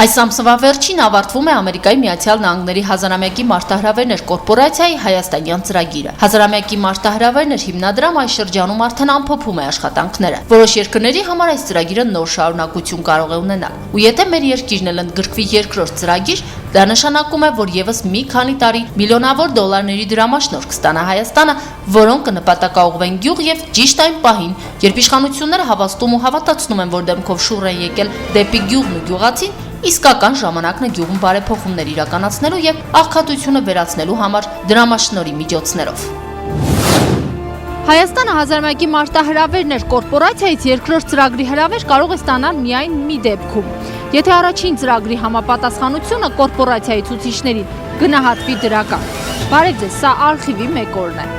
Այս ամսվա վերջին ավարտվում է Ամերիկայի Միացյալ Նահանգների հազարամյակի մարտահրավերներ կորպորացիայի հայաստանյան ծրագիրը։ Հազարամյակի մարտահրավերներ հիմնադրամ այս շրջանում արդեն ամփոփում է աշխատանքները։ Որոշ երկրների համար այս ծրագիրը նոր շարունակություն կարող է ունենալ։ Ու եթե մեր երկիրն էլ ընդգրկվի երկրորդ ծրագիր, դա նշանակում է, որ եւս մի քանի տարի միլիոնավոր դոլարների դրամաշնորհ կստանա Հայաստանը, որոնք կնպատակաուղղվեն գյուղ եւ ճիշտ այն պահին, երբ իշխանությունները հավաստում ու հավատացնում են, որ դեմքով շուռ են եկել դեպի գյուղն ու գյուղացին, իսկական ժամանակն է գյուղում բարեփոխումներ իրականացնելու եւ աղքատությունը վերացնելու համար դրամաշնորհի միջոցներով։ Հայաստանը հազարամյակի մարտահրավերներ կորպորացիայից երկրորդ ծրագրի հրավեր կարող է ստանալ միայն մի դեպքում։ Եթե առաջին ծրագրի համապատասխանությունը կորպորացիայի ցուցիչներին գնահատվի դրական։ Բարև ձեզ, սա արխիվի մեկ օրն է։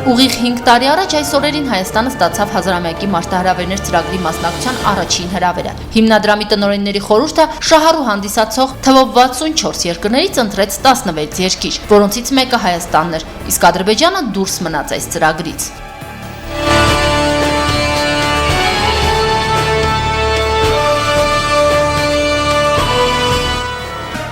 Ուղիղ 5 տարի առաջ այս օրերին Հայաստանը ստացավ հազարամյակի մարտահրավերներ ծրագրի մասնակցության առաջին հրավերը։ Հիմնադրամի տնօրենների խորհուրդը շահառու հանդիսացող թվով 64 երկրներից ընտրեց 16 երկիր, որոնցից մեկը Հայաստանն էր, իսկ Ադրբեջանը դուրս մնաց այս ծրագրից։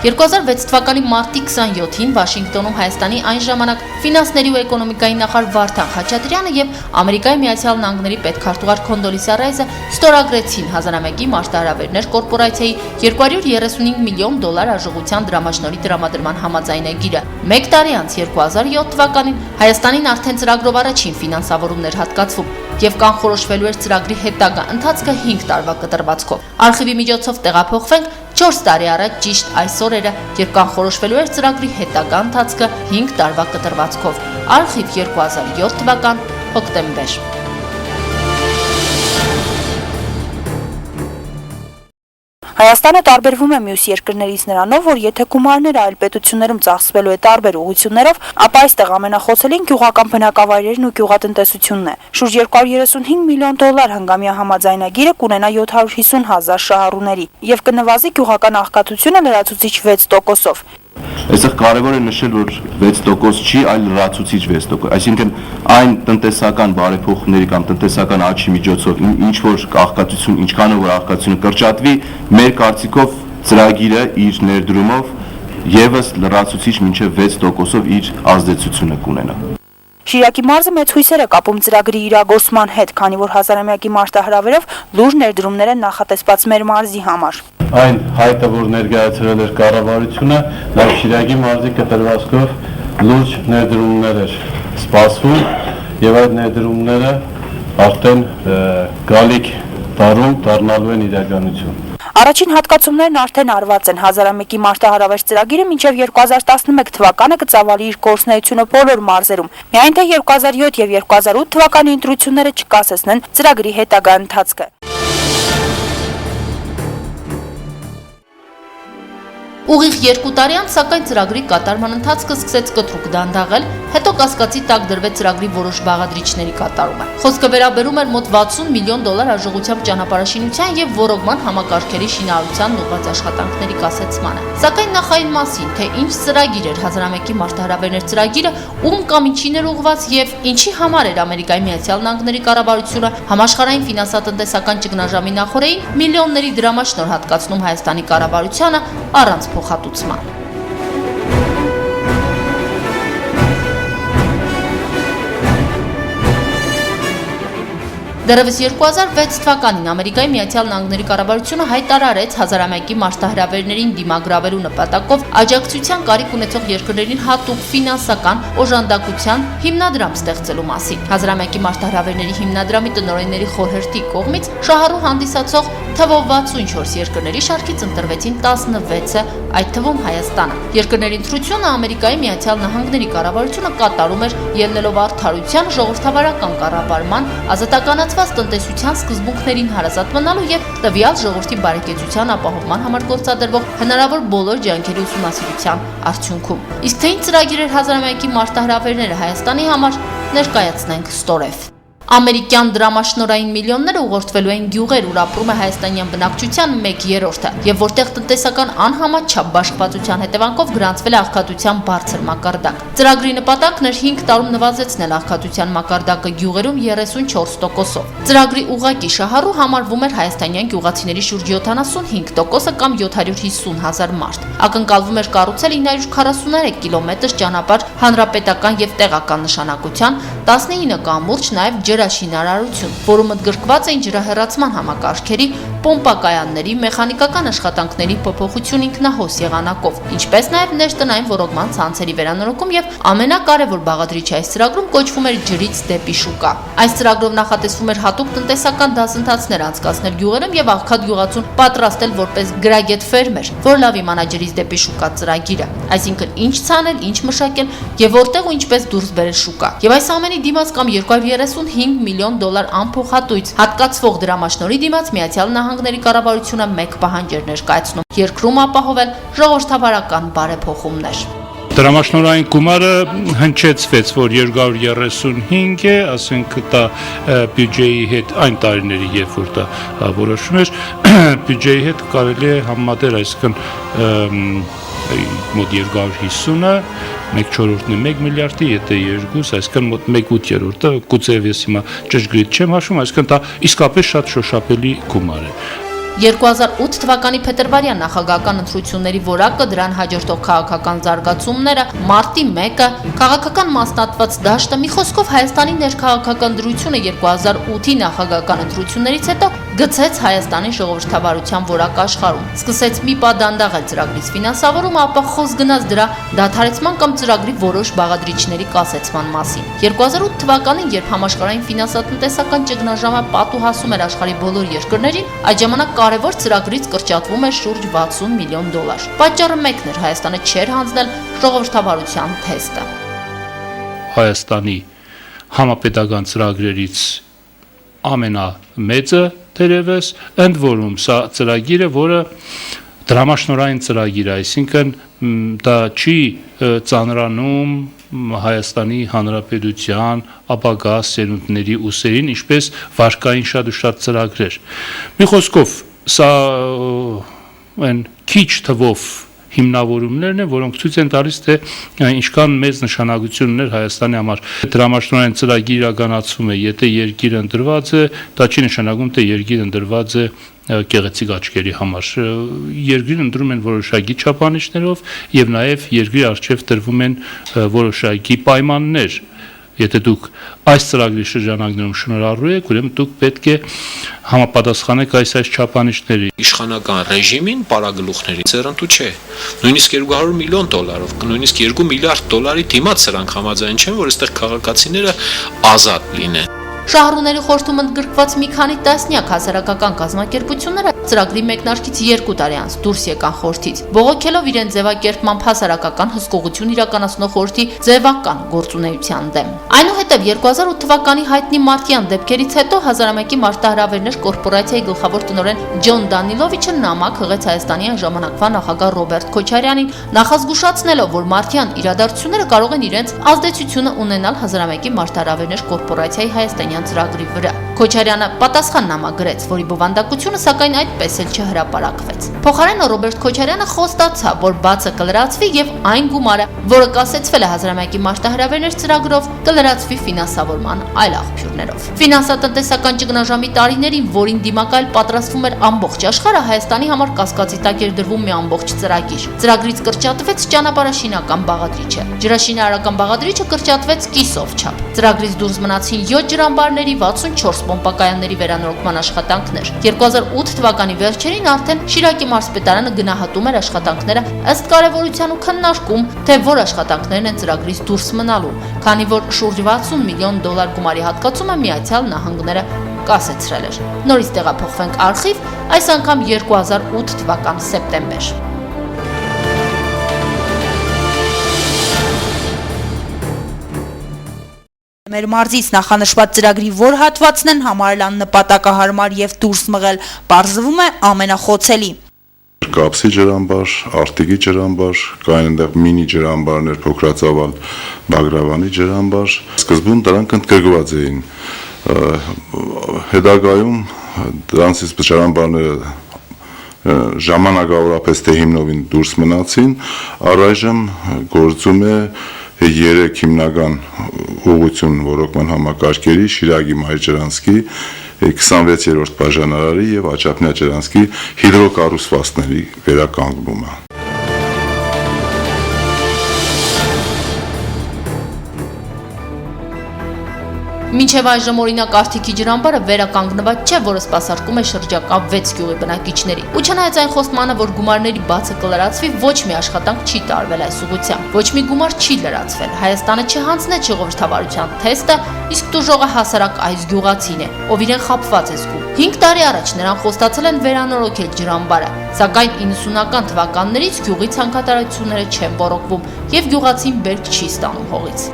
2006 թվականի մարտի 27-ին Վաշինգտոնում Հայաստանի այն ժամանակ ֆինանսների ու էկոնոմիկայի նախարար Վարդան Խաչատրյանը եւ Ամերիկայի Միացյալ Նահանգների պետքարտուղար Քոնդոլիսա Ռայզը ստորագրեցին հազարամյակի մարտահրավերներ կորպորացիայի $235 միլիոն արժողության դրամաշնորհի տրամադրման համաձայնագիրը։ Մեկ տարի անց 2007 թվականին Հայաստանին արդեն ծրագրով առաջին ֆինանսավորումներ հատկացվում եւ կանխորոշվելու էր ծրագրի հետագա ընթացքը 5 տարվա կտրվածքով։ Արխիվի միջոցով տեղափոխվենք 4 տարի առաջ ճիշտ այս օրերը, երբ կանխորոշվելու էր ծրագրի հետագա ընթացքը 5 տարվա կտրվածքով։ Արխիվ 2007 թվական հոկտեմբեր։ Հայաստանը տարբերվում է մյուս երկրներից նրանով, որ եթե գումարները այլ պետություններում ծախսվելու է տարբեր ուղղություններով, ապա այստեղ ամենախոցելին գյուղական բնակավայրերն ու գյուղատնտեսությունն է։ Շուրջ $235 միլիոն հանգամյա համաձայնագիրը կունենա 750,000 շահառուների եւ կնվազի գյուղական աղքատությունը լրացուցիչ 6%-ով։ Այստեղ կարևոր է նշել, որ 6% չի, այլ լրացուցիչ 6%, այսինքն այն տնտեսական բարեփոխումների կամ տնտեսական աճի միջոցով ինչ որ աղքատություն, ինչքանով որ աղքատությունը կրճատվի, մեր կարծիքով ծրագիրը իր ներդրումով եւս լրացուցիչ մինչեւ 6%-ով իր ազդեցությունը կունենա։ Շիրակի մարզը մեծ հույսեր է կապում ծրագրի իրագործման հետ, քանի որ հազարամյակի մարտահրավերով լուրջ ներդրումներ են նախատեսված մեր մարզի համար։ Այն հայտը, որ ներկայացրել էր կառավարությունը, նաև Շիրակի մարզի կտրվածքով լուրջ ներդրումներ էր սպասվում եւ այդ ներդրումները արդեն գալիք տարում դառնալու են իրականություն։ Առաջին հատկացումներն արդեն արված են։ Հազարամյակի մարտահրավեր ծրագիրը մինչև 2011 թվականը կծավալի իր գործունեությունը բոլոր մարզերում։ Միայն թե 2007 եւ 2008 թվականի ընտրությունները չկասեցնեն ծրագրի հետագա ընթացքը։ Ուղիղ 2 տարի անց, սակայն ծրագրի կատարման ընթացքը սկսեց կտրուկ դանդաղել, հետո կասկածի տակ դրվեց ծրագրի որոշ բաղադրիչների կատարումը։ Խոսքը վերաբերում էր մոտ $60 միլիոն արժողությամբ ճանապարհաշինության եւ ոռոգման համակարգերի շինարարությանն ուղղված աշխատանքների կասեցմանը։ Սակայն նախային մասին, թե ինչ ծրագիր էր հազարամյակի մարտահրավերներ ծրագիրը, ում կամ ինչին էր ուղղված եւ ինչի համար էր Ամերիկայի Միացյալ Նահանգների կառավարությունը համաշխարհային ֆինանսատնտեսական ճգնաժամի նախօրեին միլիոնների դրամաշնորհ հատկացնում Հայաստանի կառավարությանը առանց փոխհատուցման։ Դեռևս 2006 թվականին Ամերիկայի Միացյալ Նահանգների կառավարությունը հայտարարեց հազարամյակի մարտահրավերներին դիմագրավելու նպատակով աջակցության կարիք ունեցող երկրներին հատուկ ֆինանսական օժանդակության հիմնադրամ ստեղծելու մասին։ Հազարամյակի մարտահրավերների հիմնադրամի տնօրենների խորհրդի կողմից շահառու հանդիսացող թվով 64 երկրների շարքից ընտրվեցին 16-ը, այդ թվում Հայաստանը։ Երկրների ընտրությունը Ամերիկայի Միացյալ Նահանգների կառավարությունը կատարում էր ելնելով արդարության, ժողովրդավարական կառավարման, ազատականացված տնտեսության սկզբունքներին հարազատ մնալու եւ տվյալ ժողովրդի բարեկեցության ապահովման համար գործադրվող հնարավոր բոլոր ջանքերի ուսումնասիրության արդյունքում։ Իսկ թե ինչ ծրագիր էր հազարամյակի մարտահրավերները Հայաստանի համար, ներկայացնենք ստորև։ Ամերիկյան դրամաշնորհային միլիոնները ուղղորդվելու են գյուղեր, ուր ապրում է հայաստանյան բնակչության 1/3-ը, եւ որտեղ տնտեսական անհամաչափ բաշխվածության հետևանքով գրանցվել է աղքատության բարձր մակարդակ։ Ծրագրի նպատակն էր 5 տարում նվազեցնել աղքատության մակարդակը գյուղերում 34%-ով։ Ծրագրի ուղղակի շահառու համարվում էր հայաստանյան գյուղացիների շուրջ 75%-ը կամ 750,000 մարդ։ Ակնկալվում էր կառուցել 943 կիլոմետր ճանապարհ հանրապետական եւ տեղական նշանակության, 19 կամուրջ, նաեւ ջրաշինարարություն, որում ընդգրկված էին ջրահեռացման համակարգերի, պոմպակայանների, մեխանիկական աշխատանքների փոփոխություն ինքնահոս եղանակով, ինչպես նաև ներտնային ոռոգման ցանցերի վերանորոգում եւ ամենակարևոր բաղադրիչը այս ծրագրում կոչվում էր ջրից դեպի շուկա։ Այս ծրագրով նախատեսվում էր հատուկ տնտեսական դասընթացներ անցկացնել գյուղերում եւ աղքատ գյուղացուն պատրաստել որպես գրագետ ֆերմեր, որ լավ իմանա ջրից դեպի շուկա ծրագիրը, այսինքն ինչ ցանել, ինչ մշակել եւ որտեղ ու ինչպես դուրս բերել շուկա։ Եվ այս ամենի դիմաց կամ 235 միլիոն դոլար անփոխատույց հատկացվող դրամաշնորհի դիմաց Միացյալ Նահանգների կառավարությունը մեկ պահանջ էր ներկայացնում՝ երկրում ապահովել ժողովրդավարական բարեփոխումներ։ Դրամաշնորհային գումարը հնչեցվեց, որ 235 է, ասենք դա բյուջեի հետ այն տարիների, երբ որ դա որոշվում էր, բյուջեի հետ կարելի է համեմատել, այսինքն մոտ 250-ը, 1/4-ն է 1 միլիարդի, եթե 2, այսինքն մոտ 1/8-ը, գուցե ես հիմա ճշգրիտ չեմ հաշվում, այսինքն դա իսկապես շատ շոշափելի գումար է։ 2008 թվականի փետրվարյան նախագահական ընտրությունների որակը, դրան հաջորդող քաղաքական զարգացումները, մարտի 1-ը, քաղաքական մասնատված դաշտը, մի խոսքով Հայաստանի ներքաղաքական դրությունը 2008-ի նախագահական ընտրություններից հետո գցեց Հայաստանի ժողովրդավարության որակ աշխարհում։ Սկսեց մի պա դանդաղել ծրագրից ֆինանսավորումը, ապա խոսք գնաց դրա դադարեցման կամ ծրագրի որոշ բաղադրիչների կասեցման մասին։ 2008 թվականին, երբ համաշխարհային ֆինանսատնտեսական ճգնաժամը պատուհասում էր աշխարհի բոլոր երկրներին, այդ ժամանակ կարևոր ծրագրից կրճատվում էր շուրջ 60 միլիոն դոլար։ Պատճառը մեկն էր՝ Հայաստանը չէր հանձնել ժողովրդավարության թեստը։ Հայաստանի համապետական ծրագրերից ամենամեծը դերևս, ընդ որում սա ծրագիրը, որը դրամաշնորհային ծրագիր է, այսինքն դա չի ծանրանում Հայաստանի Հանրապետության ապագա սերունդների ուսերին, ինչպես վարկային շատ ու շատ ծրագրեր։ Մի խոսքով, սա այն քիչ թվով հիմնավորումներն են, որոնք ցույց են տալիս, թե ինչքան մեծ նշանակություն ուներ Հայաստանի համար։ Դրամաշնորհային ծրագիր իրականացվում է, եթե երկիրը ընտրված է, դա չի նշանակում, թե երկիրը ընտրված է գեղեցիկ աչքերի համար։ Երկրին ընտրում են որոշակի չափանիշներով եւ նաեւ երկրի առջեւ տրվում են որոշակի պայմաններ։ Եթե դուք այս ծրագրի շրջանակներում շնորհառու եք, ուրեմն դուք պետք է համապատասխանեք այս չափանիշների։ Իշխանական ռեժիմին պարագլուխների ձեռնտու չէ։ Նույնիսկ 200 միլիոն դոլարով, նույնիսկ 2 միլիարդ դոլարի դիմաց սրանք համաձայն չեն, որ այստեղ քաղաքացիները ազատ լինեն։ Շահառուների խորհրդում ընդգրկված մի քանի տասնյակ հասարակական կազմակերպությունները ծրագրի մեկնարկից 2 տարի անց դուրս եկան խորհրդից, բողոքելով իրենց ձևակերպմամբ հասարակական հսկողություն իրականացնող խորհրդի ձևական գործունեության դեմ։ Այնուհետև 2008 թվականի հայտնի մարտյան դեպքերից հետո հազարամյակի մարտահրավերներ կորպորացիայի գլխավոր տնօրեն Ջոն Դանիլովիչը նամակ հղեց Հայաստանի ժամանակվա նախագահ Ռոբերտ Քոչարյանին, նախազգուշացնելով, որ մարտյան իրադարձությունները կարող են իրենց ազդեցությունը ունենալ հազարամյակի մարտահրավերներ կորպորացիայի հայաստանյան ծրագրի վրա։ Քոչարյանը պատասխան նամակ գրեց, որի բովանդակությունը սակայն այդպես էլ չհրապարակվեց։ Փոխարենը Ռոբերտ Քոչարյանը խոստացավ, որ բացը կլրացվի եւ այն գումարը, որը կասեցվել է հազարամյակի մարտահրավերներ ծրագրով, կլրացվի ֆինանսավորման այլ աղբյուրներով։ Ֆինանսատնտեսական ճգնաժամի տարիներին, որին դիմակայել պատրաստվում էր ամբողջ աշխարհը, Հայաստանի համար կասկածի տակ էր դրվում մի ամբողջ ծրագիր։ Ծրագրից կրճատվեց ճանապարհաշինական բաղադրիչը։ Ջրաշինարարական բաղադրիչը կրճատվեց կիսով չափ։ Ծրագրից դուրս մնացին 7 ջրամբարների 64 պոմպակայանների վերանորոգման աշխատանքներ։ 2008 թվականի վերջերին արդեն Շիրակի մարզպետարանը գնահատում էր աշխատանքները ըստ կարևորության ու քննարկում, թե որ աշխատանքներն են ծրագրից դուրս մնալու, քանի որ շուրջ 60 միլիոն դոլար գումարի հատկացումը Միացյալ Նահանգները կասեցրել էր։ Նորից տեղափոխվենք արխիվ, այս անգամ 2008 թվական սեպտեմբեր։ Մեր մարզից նախանշված ծրագրի որ հատվածն են համարել աննպատակահարմար եւ դուրս մղել, պարզվում է ամենախոցելի։ Կապսի ջրամբար, Արտիկի ջրամբար, կային այնտեղ մինի ջրամբարներ, փոքրածավալ Բագրավանի ջրամբար։ Սկզբում դրանք ընդգրկված էին Հետագայում դրանցից ճանապարհները ժամանակավորապես թե հիմնովին դուրս մնացին, առայժմ գործում է 3 հիմնական ուղղություն ռոռոկման համակարգերի Շիրակի Մայրջրանցքի 26-րդ բաժանարարի եւ Աչափնյա Ջրանցքի հիդրոկառուցվածքների վերականգնումը։ Մինչև այժմ օրինակ Արթիկի ջրամբարը վերականգնված չէ, որը սպասարկում է շրջակա 6 գյուղի բնակիչների։ Ու չնայած այն խոստմանը, որ գումարների բացը կլրացվի, ոչ մի աշխատանք չի տարվել այս ուղղությամբ։ Ոչ մի գումար չի լրացվել։ Հայաստանը չհանձնեց ժողովրդավարության թեստը, իսկ տուժողը հասարակ այս գյուղացին է, ով իրեն խաբված է զգում։ 5 տարի առաջ նրան խոստացել են վերանորոգել ջրամբարը, սակայն 90-ական թվականներից գյուղի ցանկատարությունները չեն բորոկվում եւ գյուղացին բերք չի ստանում հողից։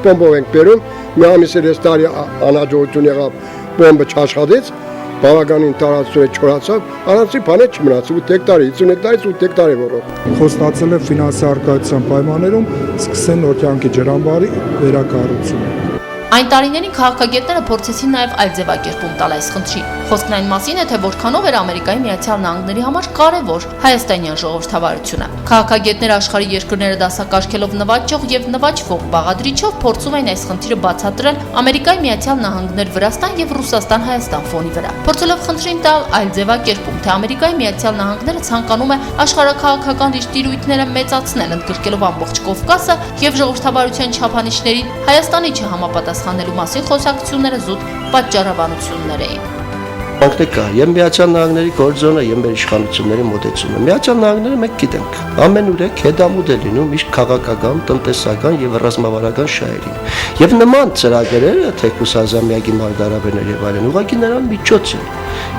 Բոմբով ենք բերում, մի ամիսը 6 տարի անհաջողություն եղավ, բոմբը չաշխատեց, բավականին տարածությունը չորացավ, առանցի բանը չմնաց, 8 հեկտարի, 50 հեկտարից 8 հեկտարի որով։ Խոստացել է ֆինանսի արկայության պայմաններում սկսեն Նորքյանքի ջրամբարի վերակառուցումը։ Այն տարիներին քաղաքագետները փորձեցին նաև այլ ձևակերպում տալ այս խնդրին։ Խոսքն այն մասին է, թե որքանով էր Ամերիկայի Միացյալ Նահանգների համար կարևոր հայաստանյան ժողովրդավարությունը։ Քաղաքագետները աշխարհի երկրները դասակարգելով նվաճող եւ նվաճվող բաղադրիչով փորձում են այս խնդիրը բացատրել Ամերիկայի Միացյալ Նահանգներ Վրաստան եւ Ռուսաստան-Հայաստան ֆոնի վրա։ Փորձելով խնդրին տալ այլ ձևակերպում, թե Ամերիկայի Միացյալ Նահանգները ցանկանում է աշխարհաքաղաքական իր տիրույթները մեծացնել, ընդգրկելով ամբողջ Կովկասը եւ ժողովրդավարության չափանիշներին Հայաստանի չհամապատասխանելու մասին խոսակցությունները զուտ պատճառաբանություններ էին։ Անկնե կա, եւ Միացյալ Նահանգների գործոնը եւ մեր իշխանությունների մոտեցումը։ Միացյալ Նահանգները մենք գիտենք, ամենուրեք հետամուտ է լինում իր քաղաքական, տնտեսական եւ ռազմավարական շահերին։ Եվ նման ծրագրերը, թեկուզ ազամյակի մարտահրավերներ եւ այլն, ուղղակի նրան միջոց են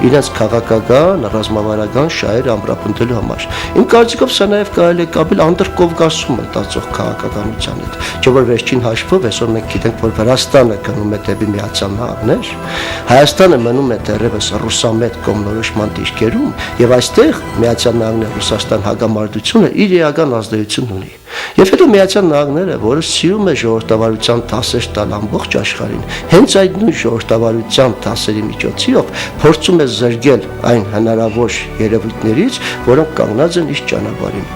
իրենց քաղաքական, ռազմավարական շահերը ամրապնդելու համար։ Իմ կարծիքով սա նաեւ կարելի է կապել անդրկովկասում մտածող քաղաքականության հետ։ Չէ՞ որ վերջին հաշվով այսօր մենք գիտենք, որ Վրաստանը գնում է դեպի Միացյալ Նահանգներ, Հայաստանը մնում է դեռևս ռուսամետ կողմնորոշման դիրքերում եւ այստեղ Միացյալ Նահանգներ Ռուսաստան հագամարտությունը իր էական ազդեցություն ունի։ Եվ հետո Միացյալ Նահանգները, որը սիրում է ժողովրդավարության դասեր տալ ամբողջ աշխարհին, հենց այդ նույն ժողովրդավարության դասերի միջոցով փորձում է զրկել այն հնարավոր երևույթներից, որոնք կանգնած են իր ճանապարհին։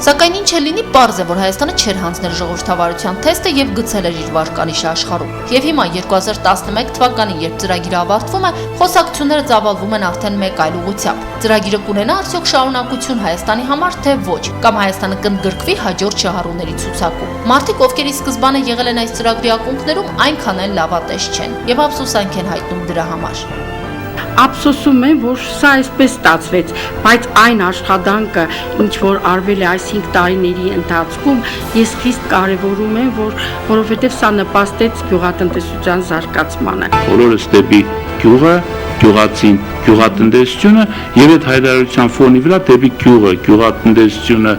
Սակայն ինչ էլ լինի, պարզ է, որ Հայաստանը չէր հանձնել ժողովրդավարության թեստը եւ գցել էր իր վարկանիշը աշխարհում։ Եվ հիմա 2011 թվականին, երբ ծրագիրը ավարտվում է, խոսակցությունները ծավալվում են արդեն մեկ այլ ուղղությամբ։ Ծրագիրը կունենա արդյոք շարունակություն Հայաստանի համար, թե ոչ, կամ Հայաստանը կընդգրկվի հաջորդ շահառուների ցուցակում։ Մարդիկ, ովքեր ի սկզբանե եղել են այս ծրագրի ակունքներում, այնքան էլ լավատես չեն եւ ափսոսանք են հայտնում դրա համար։ Ափսոսում եմ, որ սա այսպես ստացվեց, բայց այն աշխատանքը, ինչ որ արվել է այս 5 տարիների ընթացքում, ես խիստ կարևորում եմ, որովհետև սա նպաստեց գյուղատնտեսության զարգացմանը։ Բոլորս դեպի գյուղը, գյուղացին, գյուղատնտեսությունը եւ այդ հայտարարության ֆոնի վրա դեպի գյուղը, գյուղատնտեսությունը,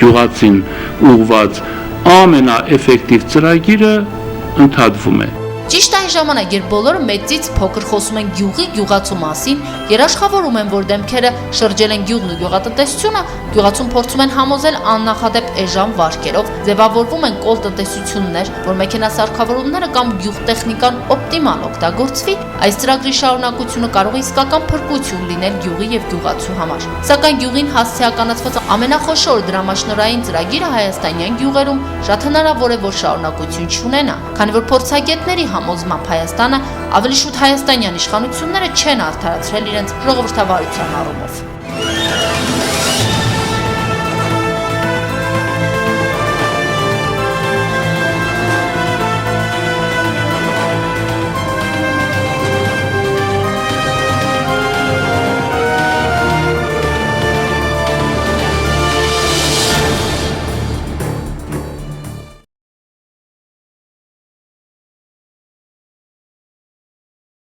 գյուղացին ուղղված ամենաէֆեկտիվ ծրագիրը ընդհատվում է։ Ճիշտ այն ժամանակ, երբ բոլորը մեծից փոքր խոսում են գյուղի, գյուղացու մասին, երաշխավորում են, որ դեմքերը շրջել են գյուղն ու գյուղատնտեսությունը, գյուղացուն փորձում են համոզել աննախադեպ էժան վարկերով, ձևավորվում են կոլտնտեսություններ, որ մեքենասարքավորումները կամ գյուղտեխնիկան օպտիմալ օգտագործվի, այս ծրագրի շարունակությունը կարող է իսկական փրկություն լինել գյուղի եւ գյուղացու համար։ Սակայն գյուղին հասցեականացված ամենախոշոր դրամաշնորհային ծրագիրը հայաստանյան գյուղերում շատ հնարավոր է, որ շարունակություն չունենա, քանի որ փորձագետների համոզմամբ Հայաստանը ավելի շուտ հայաստանյան իշխանությունները չեն արդարացրել իրենց ժողովրդավարության առումով։